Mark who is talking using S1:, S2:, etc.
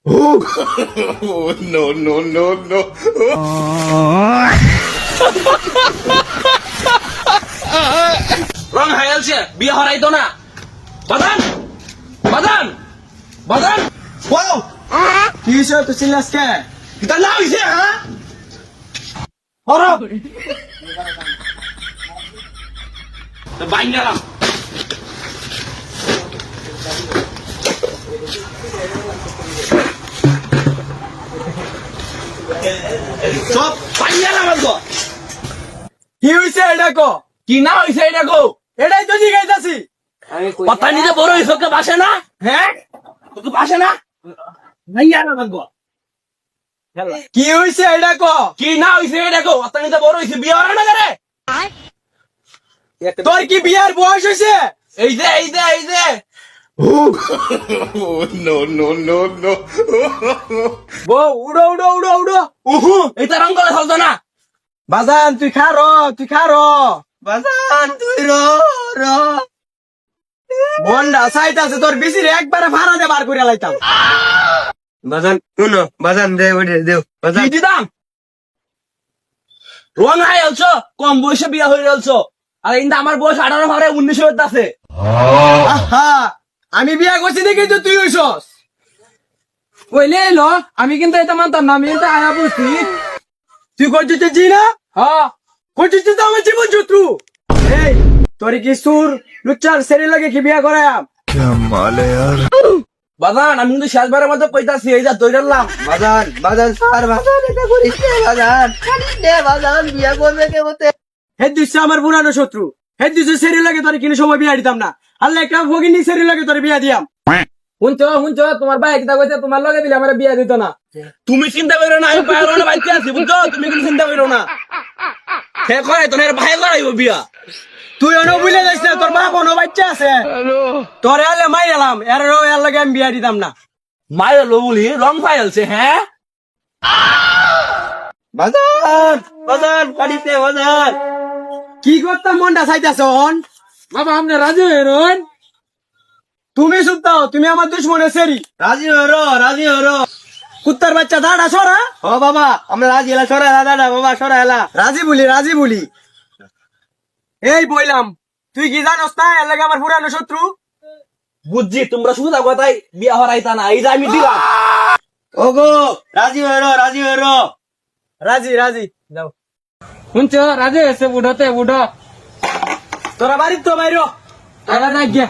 S1: No, no, no, no.
S2: রং হাইলছে বিয়ে হরাইতো না বাদান বাদান বাদান
S3: ওয়াও কি হইছে তো চিল্লাস কে
S2: কিতা না হইছে হ্যাঁ
S3: হরো
S2: তো বাইন গেলাম সব বাইন গেলাম আজকে
S3: কি হইছে এটা কো
S2: কি না হইছে এটা গো
S3: এটাই তো জিগাইতাছি
S2: কথা নিতে বড় হইছ কে বাসে না হ্যাঁ তোকে বাসে না বাইন গেলাম আজকে
S3: কি হইছে এটা কো
S2: কি না হইছে এটা গো কথা নিতে বড় হইছে বিয়ে হরে না করে
S3: তোর কি বিয়ার বয়স হইছে
S2: এই যে এই যে এই যে
S1: No, no, no, no.
S3: বউ উড়ো উড়ো উড়ো উড়ো
S2: উহু এটা রং করে চলতো না
S3: বাজান তুই খা র বাজান তুই র বন্ডা সাইতাছে তোর বিসির একবারে ভাড়া দে বার করে লাইতাম বাজান শুনো বাজান দে ওরে দেও বাজান
S2: কি দিতাম রং হাই আলছো কম বয়সে বিয়ে হয়ে গেলছো আর ইন্দা আমার বয়স 18 ভারে 19 হতে আছে
S3: আহা আমি বিয়া করছি দেখি তো তুই হইছস ওইলে এলো আমি কিন্তু এটা মানতাম না আমি এটা আয়া বলছি তুই করছিস জি না হ্যাঁ করছিস তো আমার জীবন শত্রু এই তোর কি সুর লুচ্চার সেরে লাগে কি বিয়া করায়াম
S2: বাজান আমি কিন্তু শেষবারের মধ্যে কইতাছি এই যা দৌড়ালাম
S3: বাজান স্যার বাজান এটা করিস না বাজান খালি দে বাজান বিয়া করবে কে বলতে হে দিছে আমার পুরানো শত্রু হে দিছে সেরে লাগে তোর কিনে সময় বিয়া দিতাম না আল্লাহ একটা ভগিনী সেরে লাগে তোর বিয়া দিয়াম শুনছো তোমার ভাই কিতা কইছে তোমার লগে দিলে আমার বিয়া দিত না
S2: তুমি চিন্তা করো না আমি বাইরে না বাইতে আছি বুঝছো তুমি কিন্তু চিন্তা করো না সে করে তোর ভাই করাইব বিয়া
S3: তুই অন বুঝলে যাইস না তোর বাপ অন বাচ্চা আছে তোর আলে মাই এলাম এর লাগে আমি বিয়া দিতাম না
S2: মায়ের লো বলি রং ফাইলছে হ্যাঁ
S3: বাজান কাটিতে বাজান কি করতাম মনটা চাইতাছ বাবা আপনি রাজি হইরন তুমি শুনতাও তুমি আমার দুশ্মনের সেরি রাজি হরো কুত্তার বাচ্চা দাঁড়া সরা ও বাবা আমরা রাজি এলা সরা দাদা বাবা সরা এলা রাজি বলি এই বইলাম তুই কি জানোস না এর লাগে আমার পুরানো শত্রু
S2: বুঝছি তোমরা শুধু কথাই বিয়া হরাইতা না এই যে আমি দিলাম
S3: ওগো রাজি হরো রাজি যাও শুনছো রাজি হয়েছে বুড়ো তোরা বাড়ির তো বাইর তোরা না গিয়া